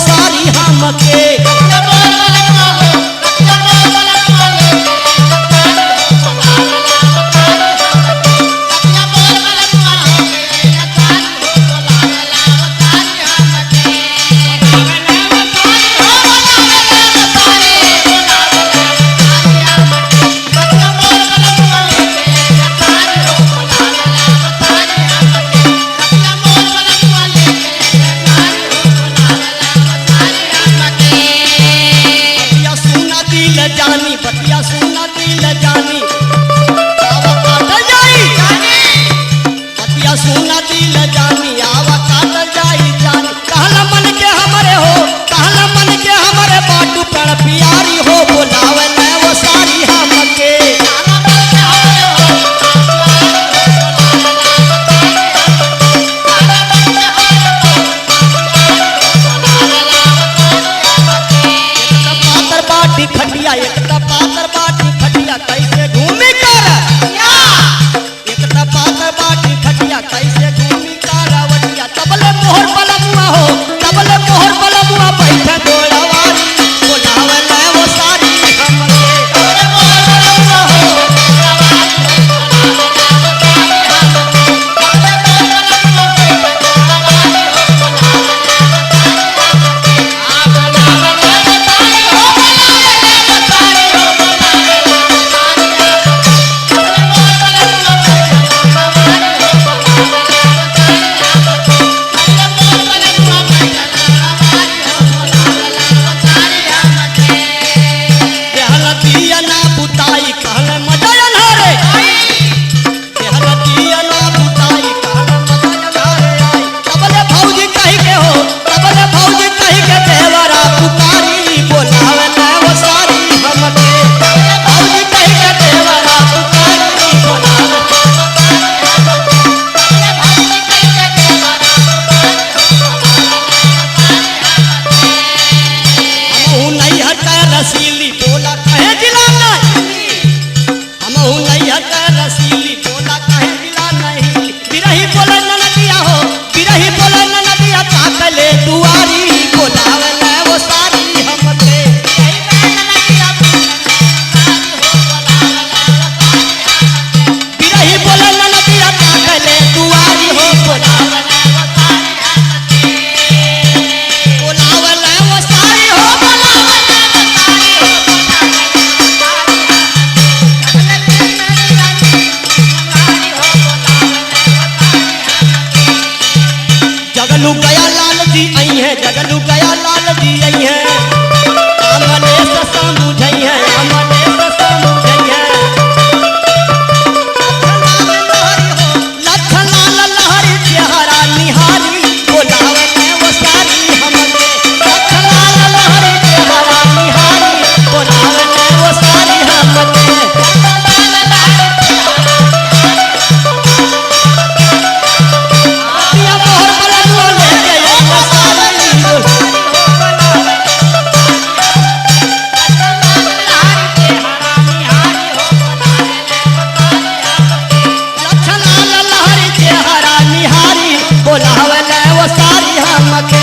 सारी हमके जानी बतिया सुना दिल जानी आवा काट जाई बतिया सुना दिल जानी आवा काट जाई जानी कहला मन के हमरे हो कहला मन के हमरे बाटू प्रण प्यारी हो बोलावे ले वो सारी हमके बाटी खटिया एक पातर बाटी खटिया कैसे घूमी कर एक पातर बाटी खटिया कैसे घूमी करावटिया तबले मोहर पलमुआ हो तबले मोहर पलमुआ बैठे गोड़वारी बोलावे ले वो सारी हमके रसीली बोला कहे जिला नहीं हमहू नहीं हट रसीली बोला कहे जिला नहीं बिरही बोले न नदिया हो बिरही बोले न नदिया ताकले दुआरी बोलावे ले वो सारी हमके बिरही बोले न नदिया ताकले दुआरी हो बोलावे ले वो सारी हो जगलू गया लाल जी आई है जगलू गया लाल जी आई है अमने से समझई है अमने से समझई है लखन लाल लहरी चेहरा निहारी बोलावे ले वो सारी हमके लखन लाल लहरी चेहरा निहारी बोलावे ले वो सारी हमके बोलावे ले वो सारी हमके